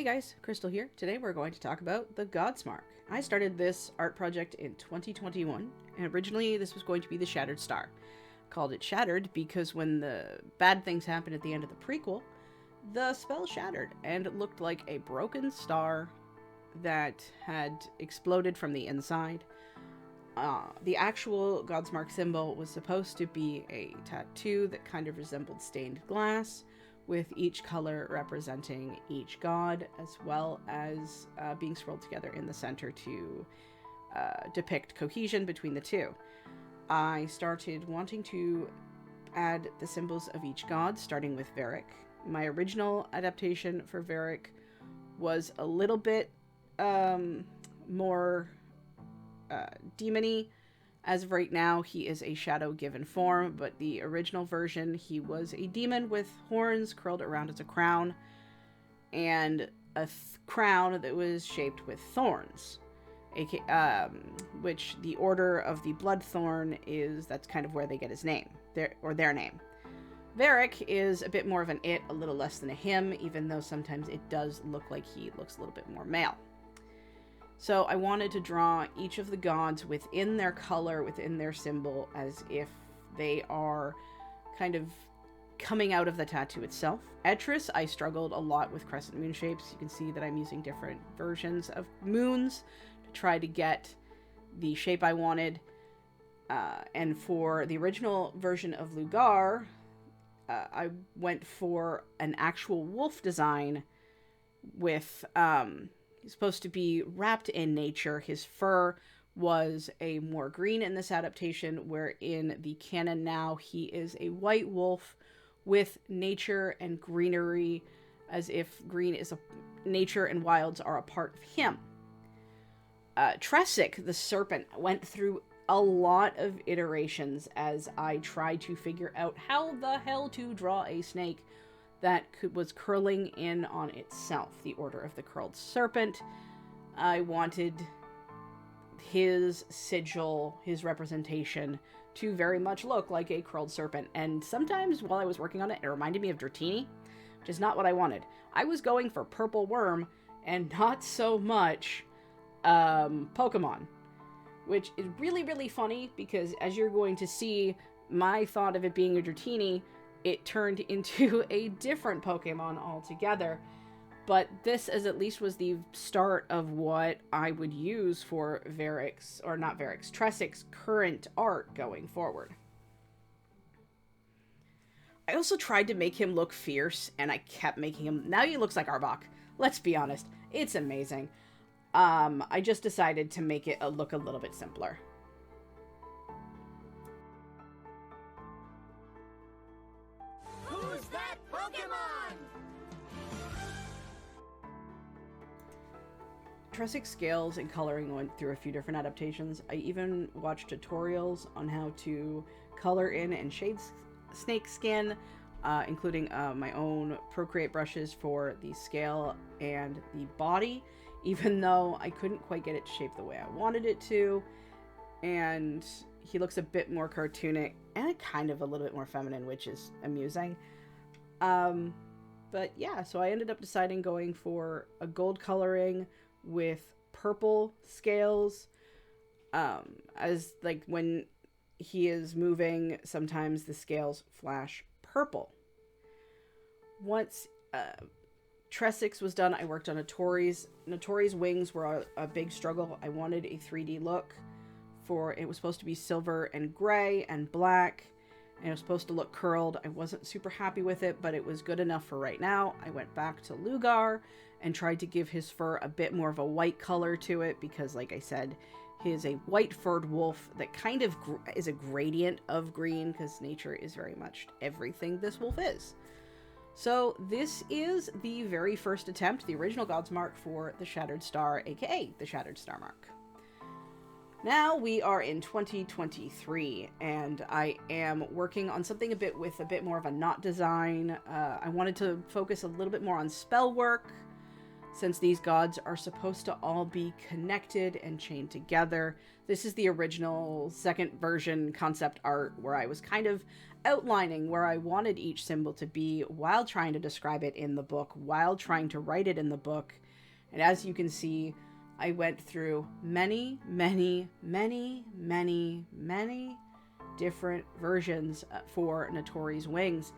Hey guys, Crystal here. Today we're going to talk about the Godsmark. I started this art project in 2021, and originally this was going to be the Shattered Star. I called it Shattered because when the bad things happened at the end of the prequel, the spell shattered, and it looked like a broken star that had exploded from the inside. The actual Godsmark symbol was supposed to be a tattoo that kind of resembled stained glass, with each color representing each god, as well as being swirled together in the center to depict cohesion between the two. I started wanting to add the symbols of each god, starting with Varric. My original adaptation for Varric was a little bit more demon-y. As of right now, he is a shadow given form, but the original version, he was a demon with horns curled around as a crown, and a crown that was shaped with thorns, which the Order of the Bloodthorn is, that's kind of where they get his name, their name. Varric is a bit more of an it, a little less than a him, even though sometimes it does look like he looks a little bit more male. So I wanted to draw each of the gods within their color, within their symbol, as if they are kind of coming out of the tattoo itself. Etris, I struggled a lot with crescent moon shapes. You can see that I'm using different versions of moons to try to get the shape I wanted. And for the original version of Lugar, I went for an actual wolf design with, he's supposed to be wrapped in nature. His fur was a more green in this adaptation, where in the canon now he is a white wolf with nature and greenery, as if green is nature and wilds are a part of him. Tressic, the serpent, went through a lot of iterations as I tried to figure out how the hell to draw a snake that was curling in on itself, the Order of the Curled Serpent. I wanted his sigil, his representation, to very much look like a curled serpent. And sometimes while I was working on it, it reminded me of Dratini, which is not what I wanted. I was going for Purple Worm and not so much Pokemon, which is really, really funny because as you're going to see, my thought of it being a Dratini, it turned into a different Pokemon altogether. But this at least was the start of what I would use for Tressic's current art going forward. I also tried to make him look fierce, and I kept making him... Now he looks like Arbok. Let's be honest. It's amazing. I just decided to make it look a little bit simpler. Who's that Pokemon? Tressic scales and coloring went through a few different adaptations. I even watched tutorials on how to color in and shade snake skin, including my own Procreate brushes for the scale and the body, even though I couldn't quite get it to shape the way I wanted it to. And he looks a bit more cartoonic and kind of a little bit more feminine, which is amusing. But yeah, so I ended up deciding going for a gold coloring with purple scales. As like when he is moving, sometimes the scales flash purple. Once Tressic's was done, I worked on Notori's. Notori's wings were a big struggle. I wanted a 3D look. It was supposed to be silver and gray and black, and it was supposed to look curled. I wasn't super happy with it, but it was good enough for right now. I went back to Lugar and tried to give his fur a bit more of a white color to it, because like I said, he is a white furred wolf that kind of is a gradient of green, because nature is very much everything this wolf is. So this is the very first attempt, the original Godsmark for the Shattered Star, aka the Shattered Star Mark. Now we are in 2023, and I am working on something with a bit more of a knot design. I wanted to focus a little bit more on spell work. since these gods are supposed to all be connected and chained together. This is the original second version concept art where I was kind of outlining where I wanted each symbol to be while trying to describe it in the book, while trying to write it in the book. And as you can see, I went through many, many, many, many, many different versions for Notori's wings.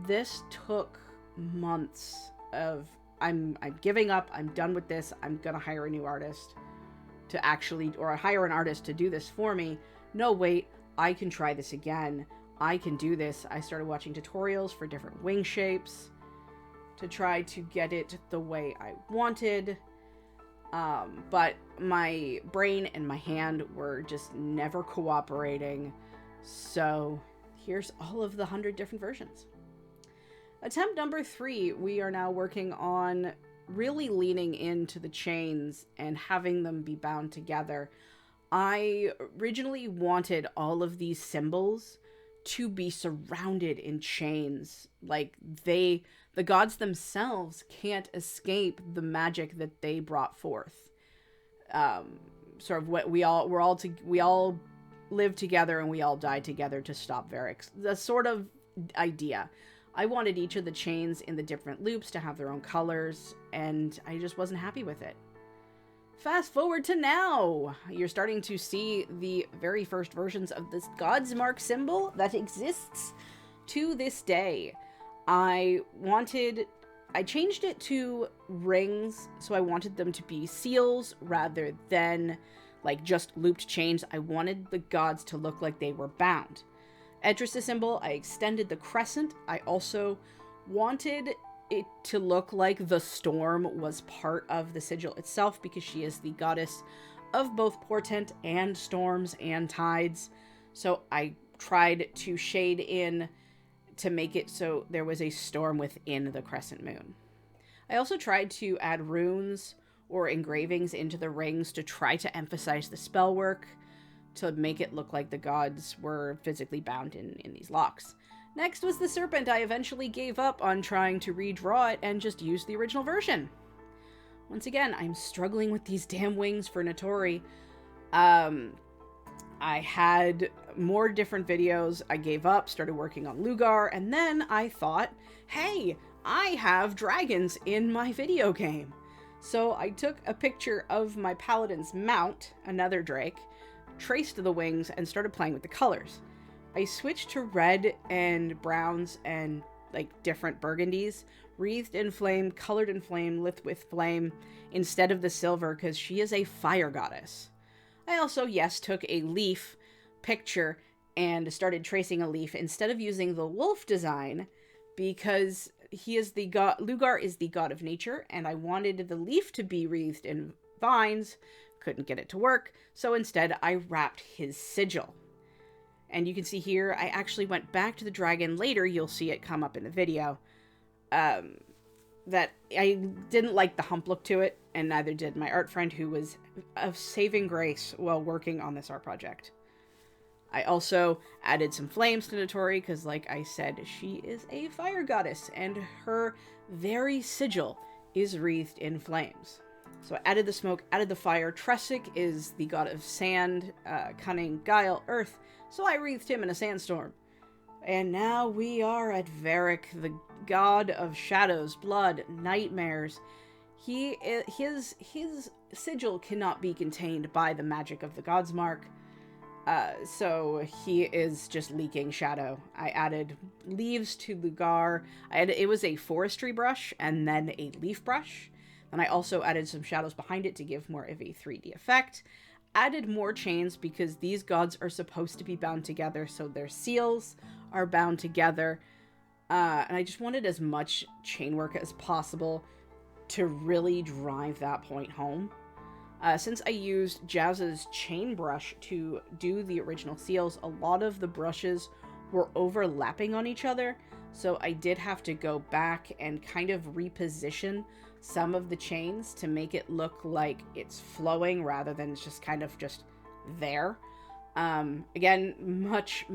This took months of, I'm giving up, I'm done with this, I'm gonna hire a new artist to actually, or hire an artist to do this for me. No, wait, I can try this again. I can do this. I started watching tutorials for different wing shapes to try to get it the way I wanted. But my brain and my hand were just never cooperating. So here's all of the 100 different versions. Attempt number 3, we are now working on really leaning into the chains and having them be bound together. I originally wanted all of these symbols to be surrounded in chains. Like the gods themselves can't escape the magic that they brought forth. Sort of what we all live together and we all die together to stop Varric. The sort of idea. I wanted each of the chains in the different loops to have their own colors, and I just wasn't happy with it. Fast forward to now. You're starting to see the very first versions of this Godsmark symbol that exists to this day. I changed it to rings, so I wanted them to be seals rather than like just looped chains. I wanted the gods to look like they were bound. Edris' symbol, I extended the crescent. I also wanted it to look like the storm was part of the sigil itself, because she is the goddess of both portent and storms and tides. So I tried to shade in to make it so there was a storm within the crescent moon. I also tried to add runes or engravings into the rings to try to emphasize the spell work, to make it look like the gods were physically bound in these locks. Next was the serpent. I eventually gave up on trying to redraw it and just used the original version. Once again, I'm struggling with these damn wings for Notori. I had more different videos. I gave up, started working on Lugar, and then I thought, hey, I have dragons in my video game. So I took a picture of my paladin's mount, another drake, traced the wings, and started playing with the colors. I switched to red and browns and like different burgundies, wreathed in flame, colored in flame, lit with flame, instead of the silver, because she is a fire goddess. I also, yes, took a leaf picture and started tracing a leaf instead of using the wolf design, because he is the god, Lugar is the god of nature, and I wanted the leaf to be wreathed in vines. Couldn't get it to work, so instead I wrapped his sigil. And you can see here, I actually went back to the dragon later, you'll see it come up in the video, that I didn't like the hump look to it, and neither did my art friend, who was of saving grace while working on this art project. I also added some flames to Notori, because like I said, she is a fire goddess, and her very sigil is wreathed in flames. So I added the smoke, added the fire. Tressic is the god of sand, cunning, guile, earth, so I wreathed him in a sandstorm. And now we are at Varric, the god of shadows, blood, nightmares. His sigil cannot be contained by the magic of the Godsmark, so he is just leaking shadow. I added leaves to Lugar. It was a forestry brush and then a leaf brush. And I also added some shadows behind it to give more of a 3D effect. Added more chains because these gods are supposed to be bound together, so their seals are bound together. And I just wanted as much chain work as possible to really drive that point home. Since I used Jazz's chain brush to do the original seals, a lot of the brushes were overlapping on each other, so I did have to go back and kind of reposition some of the chains to make it look like it's flowing rather than it's just kind of just there. Again, much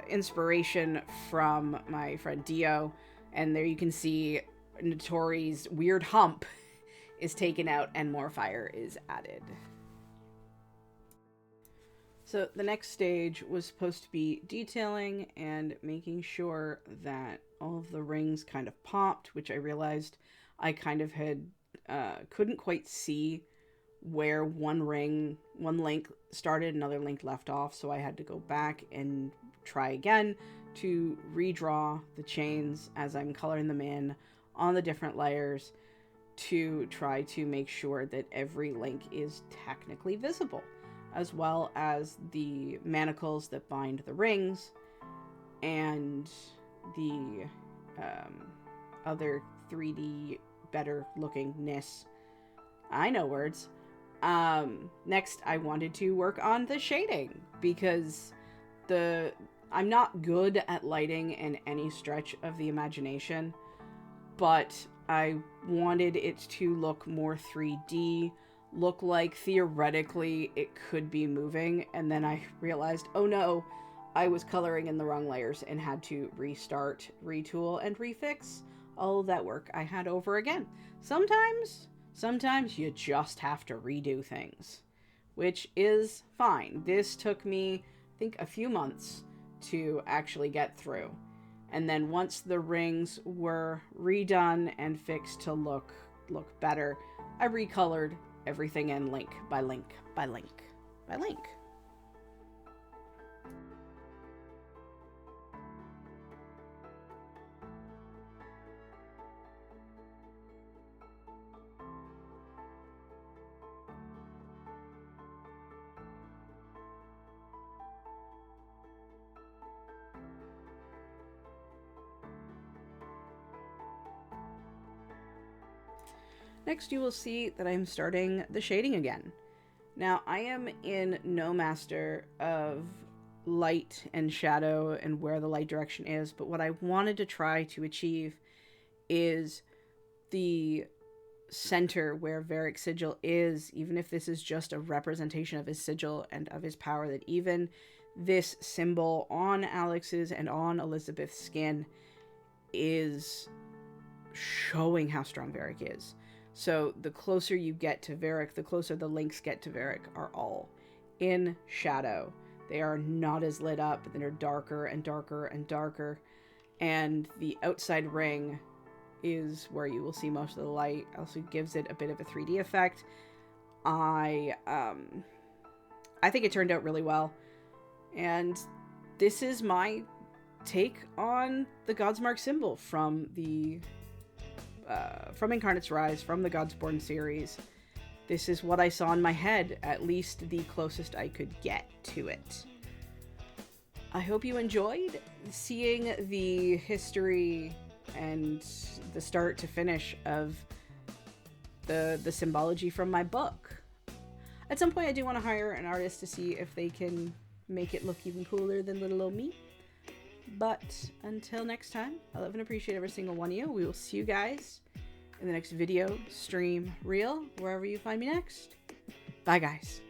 inspiration from my friend Dio And there you can see Notori's weird hump is taken out and more fire is added. So the next stage was supposed to be detailing and making sure that all of the rings kind of popped, which I realized I kind of had couldn't quite see where one link started, another link left off, so I had to go back and try again to redraw the chains as I'm coloring them in on the different layers to try to make sure that every link is technically visible, as well as the manacles that bind the rings and the other 3D better lookingness. I know words. Next, I wanted to work on the shading because I'm not good at lighting in any stretch of the imagination, but I wanted it to look more 3D, look like theoretically it could be moving, and then I realized, oh no, I was coloring in the wrong layers and had to restart, retool, and refix all of that work I had over again. Sometimes you just have to redo things, which is fine. This took me, I think, a few months to actually get through. And then once the rings were redone and fixed to look better, I recolored everything in link by link by link by link. Next, you will see that I'm starting the shading again. Now, I am in no master of light and shadow and where the light direction is, but what I wanted to try to achieve is the center where Varric's sigil is, even if this is just a representation of his sigil and of his power, that even this symbol on Alex's and on Elizabeth's skin is showing how strong Varric is. So the closer you get to Varric, the closer the links get to Varric, are all in shadow. They are not as lit up, but they're darker and darker and darker. And the outside ring is where you will see most of the light. Also gives it a bit of a 3D effect. I think it turned out really well. And this is my take on the Godsmark symbol from Incarnate's Rise, from the Godsborn series. This is what I saw in my head, at least the closest I could get to it. I hope you enjoyed seeing the history and the start to finish of the symbology from my book. At some point I do want to hire an artist to see if they can make it look even cooler than little old me. But until next time, I love and appreciate every single one of you. We will see you guys in the next video, stream, reel, wherever you find me next. Bye, guys.